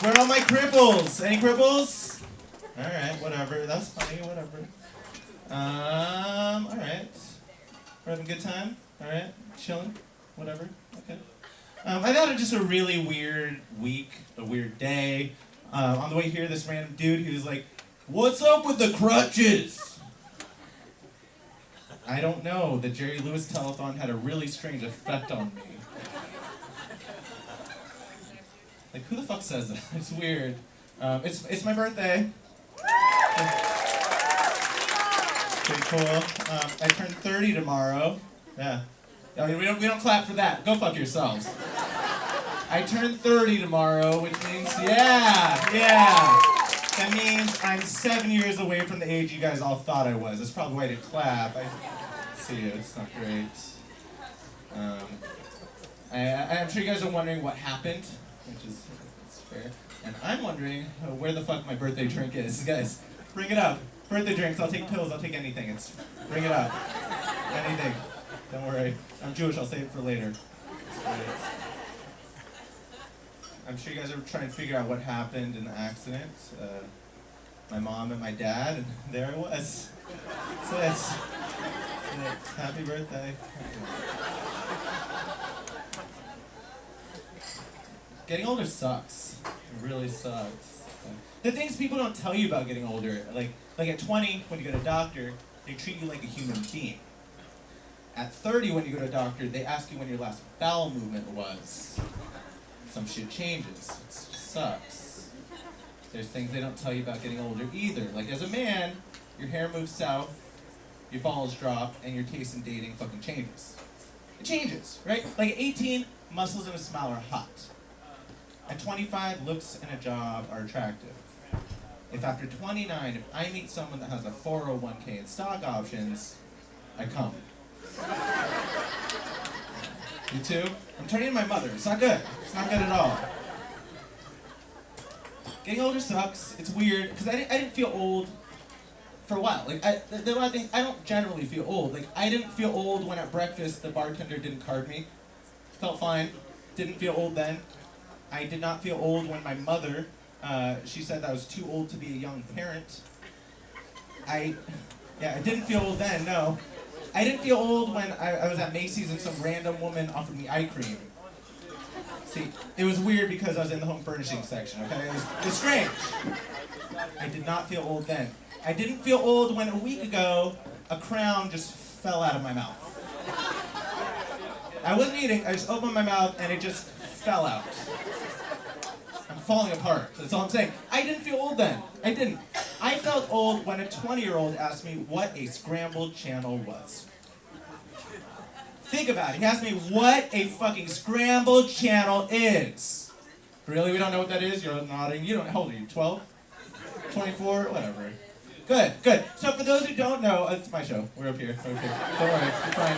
Where are all my cripples? Any cripples? Alright, whatever. That's funny, whatever. Alright. We're having a good time? Alright, chilling? Whatever. Okay. I've had just a really weird week, a weird day. On the way here, this random dude, he was like, "What's up with the crutches?" I don't know. The Jerry Lewis telethon had a really strange effect on me. Like, who the fuck says that? It's weird. It's my birthday. Pretty cool. I turn 30 tomorrow. Yeah. I mean, we don't clap for that. Go fuck yourselves. I turn 30 tomorrow, which means, yeah. That means I'm 7 years away from the age you guys all thought I was. That's probably why I didn't clap. I see you. It's not great. I'm sure you guys are wondering what happened, which is fair. And I'm wondering where the fuck my birthday drink is. Guys, bring it up. Birthday drinks, I'll take pills, I'll take anything. Bring it up. Anything. Don't worry. I'm Jewish, I'll save it for later. I'm sure you guys are trying to figure out what happened in the accident. My mom and my dad, and there I was. That's it. Happy birthday. Getting older sucks. It really sucks. The things people don't tell you about getting older, like at 20, when you go to a doctor, they treat you like a human being. At 30, when you go to a doctor, they ask you when your last bowel movement was. Some shit changes. It sucks. There's things they don't tell you about getting older either. Like, as a man, your hair moves south, your balls drop, and your taste in dating fucking changes. It changes, right? Like, at 18, muscles and a smile are hot. At 25, looks and a job are attractive. If after 29, if I meet someone that has a 401k and stock options, I come. You too? I'm turning into my mother. It's not good. It's not good at all. Getting older sucks. It's weird, because I didn't feel old for a while. Like, there are a lot of things, I don't generally feel old. Like, I didn't feel old when at breakfast the bartender didn't card me. Felt fine. Didn't feel old then. I did not feel old when my mother, she said that I was too old to be a young parent. I didn't feel old then, no. I didn't feel old when I was at Macy's and some random woman offered me eye cream. See, it was weird because I was in the home furnishing section, okay? It was strange. I did not feel old then. I didn't feel old when a week ago, a crown just fell out of my mouth. I wasn't eating, I just opened my mouth and it just fell out. I'm falling apart, that's all I'm saying. I didn't feel old then. I didn't. I felt old when a 20-year-old asked me what a scrambled channel was. Think about it. He asked me what a fucking scrambled channel is. Really? We don't know what that is? You're nodding. You don't. How old are you? 12? 24? Whatever. Good. So for those who don't know, it's my show. We're up here. Don't worry. You're fine.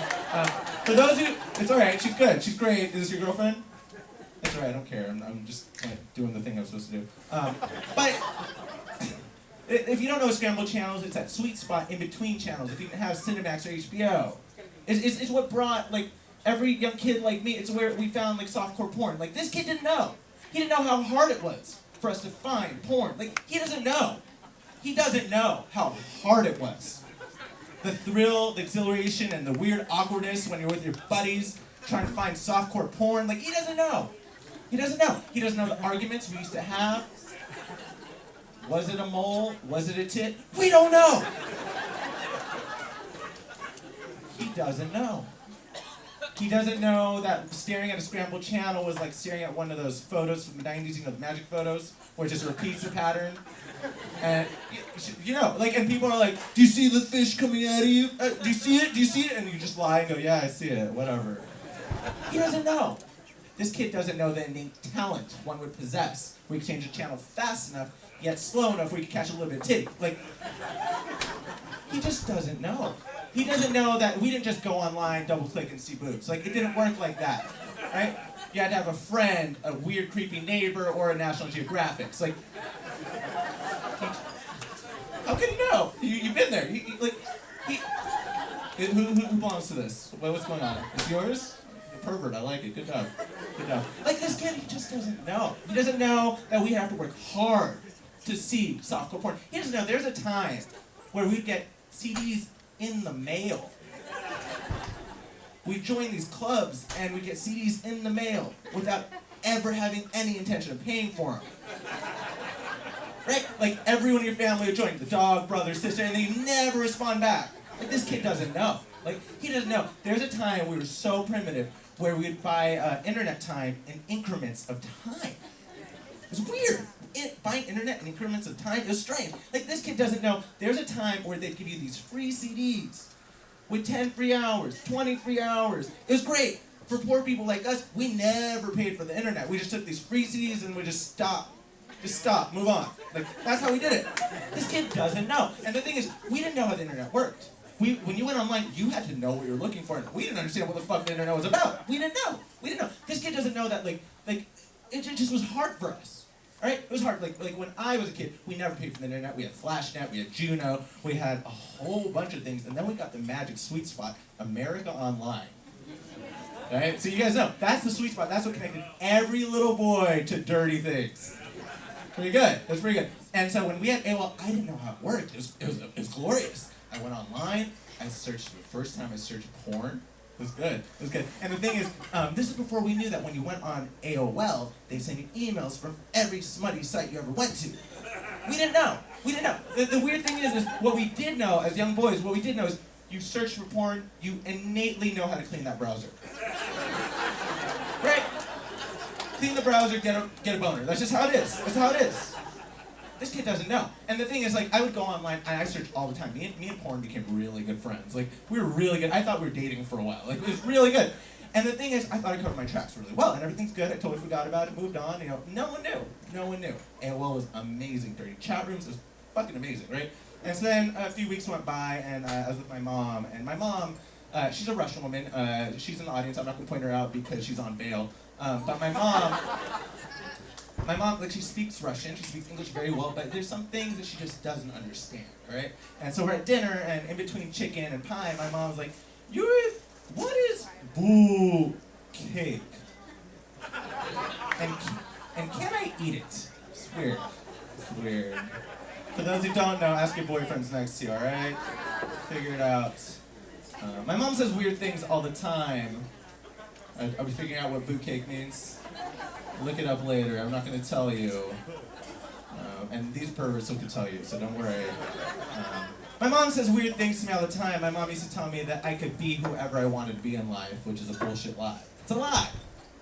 For those who, it's all right. She's good. She's great. Is this your girlfriend? That's all right. I don't care. I'm just kind of doing the thing I'm supposed to do. But if you don't know scrambled channels, it's that sweet spot in between channels. If you can have Cinemax or HBO, it's what brought like every young kid like me. It's where we found like softcore porn. Like this kid didn't know. He didn't know how hard it was for us to find porn. Like he doesn't know. He doesn't know how hard it was. The thrill, the exhilaration, and the weird awkwardness when you're with your buddies trying to find softcore porn. Like he doesn't know. He doesn't know. He doesn't know the arguments we used to have. Was it a mole? Was it a tit? We don't know. He doesn't know. He doesn't know that staring at a scrambled channel was like staring at one of those photos from the 90s, you know, the magic photos, where it just repeats the pattern. And, you know, like, and people are like, do you see the fish coming out of you? Do you see it? Do you see it? And you just lie and go, yeah, I see it, whatever. He doesn't know. This kid doesn't know the innate talent one would possess. We could change the channel fast enough, yet slow enough where we could catch a little bit of titty. Like, he just doesn't know. He doesn't know that we didn't just go online, double click, and see boobs. Like, it didn't work like that, right? You had to have a friend, a weird, creepy neighbor, or a National Geographic. It's like, how can you know? You've been there. Who belongs to this? What's going on? It's yours? Pervert, I like it. Good job. You know, like this kid, he just doesn't know. He doesn't know that we have to work hard to see softcore porn. He doesn't know there's a time where we'd get CDs in the mail. We join these clubs and we get CDs in the mail without ever having any intention of paying for them. Right? Like everyone in your family would join, the dog, brother, sister, and they never respond back. Like this kid doesn't know. Like he doesn't know. There's a time we were so primitive where we'd buy internet time in increments of time. It was weird. Buying internet in increments of time is strange. Like this kid doesn't know. There's a time where they'd give you these free CDs with 10 free hours, 20 free hours. It was great. For poor people like us, we never paid for the internet. We just took these free CDs and we just stopped. Just stop, move on. Like, that's how we did it. This kid doesn't know. And the thing is, we didn't know how the internet worked. When you went online, you had to know what you were looking for. And we didn't understand what the fuck the internet was about. We didn't know. We didn't know. This kid doesn't know that, it just was hard for us. All right? It was hard. Like when I was a kid, we never paid for the internet. We had FlashNet, we had Juno, we had a whole bunch of things. And then we got the magic sweet spot, America Online. Right? So you guys know, that's the sweet spot. That's what connected every little boy to dirty things. Pretty good. It was pretty good. And so when we had AOL, I didn't know how it worked. It was glorious. I went online. I searched for the first time. I searched porn. It was good. It was good. And the thing is, this is before we knew that when you went on AOL, they sent you emails from every smutty site you ever went to. We didn't know. We didn't know. The weird thing is what we did know as young boys. What we did know is you search for porn. You innately know how to clean that browser. Right? Clean the browser, get a boner. That's just how it is. That's how it is. This kid doesn't know. And the thing is, like, I would go online and I searched all the time. Me and porn became really good friends. Like, we were really good. I thought we were dating for a while. Like, it was really good. And the thing is, I thought I covered my tracks really well, and everything's good. I totally forgot about it, moved on. You know, no one knew. No one knew. AOL was amazing. Dirty chat rooms was fucking amazing, right? And so then a few weeks went by, and I was with my mom. And my mom, she's a Russian woman. She's in the audience. I'm not going to point her out because she's on bail. But my mom, like, she speaks Russian, she speaks English very well, but there's some things that she just doesn't understand, right? And so we're at dinner, and in between chicken and pie, my mom's like, Yuri, what is boo cake? And can I eat it? It's weird. It's weird. For those who don't know, ask your boyfriends next to you, alright? Figure it out. My mom says weird things all the time. Are we figuring out what boot cake means? Look it up later. I'm not going to tell you. And these perverts will tell you, so don't worry. My mom says weird things to me all the time. My mom used to tell me that I could be whoever I wanted to be in life, which is a bullshit lie. It's a lie,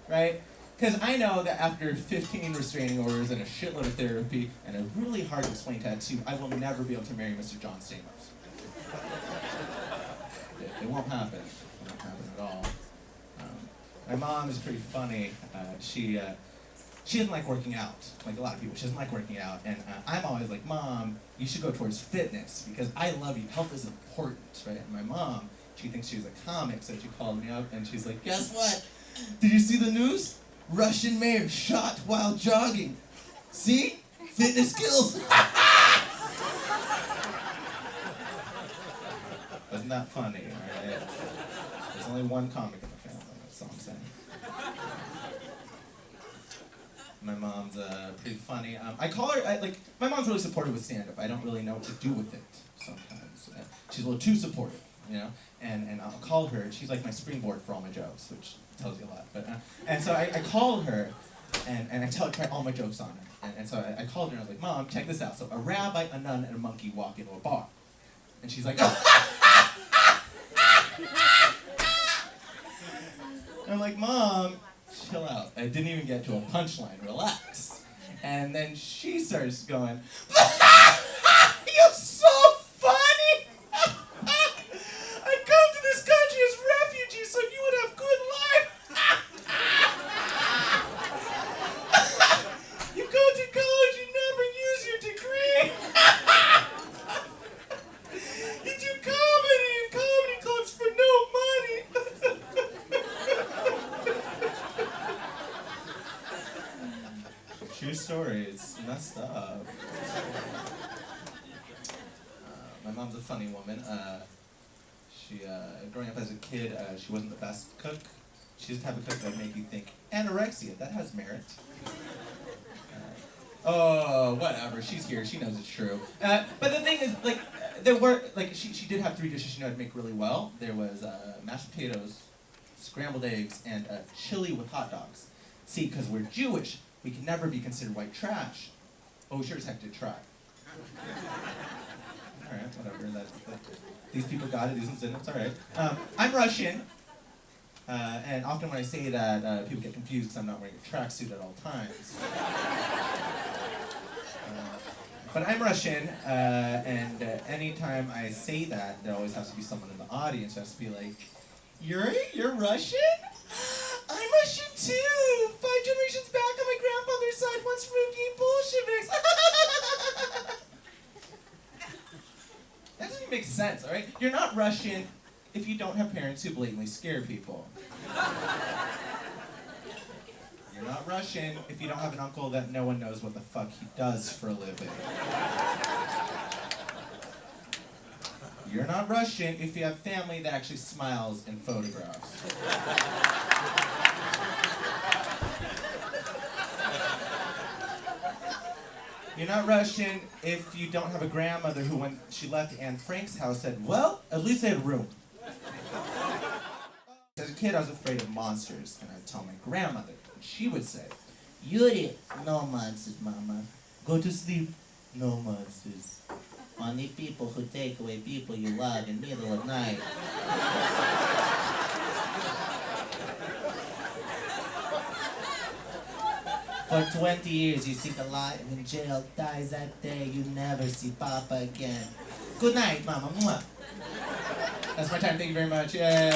right? Because I know that after 15 restraining orders and a shitload of therapy and a really hard to explain tattoo, I will never be able to marry Mr. John Stamos. It won't happen. It won't happen at all. My mom is pretty funny. She doesn't like working out, like a lot of people. She doesn't like working out, and I'm always like, Mom, you should go towards fitness because I love you. Health is important, right? And my mom, she thinks she's a comic, so she called me up and she's like, guess what? Did you see the news? Russian mayor shot while jogging. See? Fitness skills. Wasn't that funny? All right? There's only one comic in the family. That's all I'm saying. My mom's pretty funny. I call her, my mom's really supportive with stand-up. I don't really know what to do with it sometimes. She's a little too supportive, you know? And I'll call her, she's like my springboard for all my jokes, which tells you a lot. But and so I call her, and I tell her, try all my jokes on her. And so I called her, and I was like, Mom, check this out. So a rabbi, a nun, and a monkey walk into a bar. And she's like, I'm like, Mom, chill out. I didn't even get to a punchline. Relax. And then she starts going, you're so funny! I come to this country as refugee so you would have good life. You go to college, you never use your degree. You do comedy in comedy clubs for no money. True story, it's messed up. My mom's a funny woman. Growing up as a kid, she wasn't the best cook. She's the type of cook that would make you think, anorexia, that has merit. Oh, whatever, she's here, she knows it's true. But the thing is, like, there were, like, she did have 3 dishes she knew how to make really well. There was mashed potatoes, scrambled eggs, and chili with hot dogs. See, because we're Jewish, we can never be considered white trash. Oh, we sure as heck did try. Alright, whatever, these people got it, these ones didn't, it's alright. I'm Russian, and often when I say that, people get confused because I'm not wearing a tracksuit at all times. But I'm Russian, and anytime I say that, there always has to be someone in the audience who has to be like, Yuri, you're Russian? I'm Russian too! 5 generations back on my grandfather's side once removed ye Bolsheviks. That doesn't make sense, alright? You're not Russian if you don't have parents who blatantly scare people. You're not Russian if you don't have an uncle that no one knows what the fuck he does for a living. You're not Russian if you have family that actually smiles in photographs. You're not Russian if you don't have a grandmother who, when she left Anne Frank's house, said, well, at least I had room. As a kid, I was afraid of monsters, and I'd tell my grandmother, and she would say, Yuri, no monsters, mama. Go to sleep, no monsters. Only people who take away people you love in the middle of night. For 20 years you sit alive in jail, dies that day, you never see Papa again. Good night, Mama. Mwah. That's my time, thank you very much. Yay.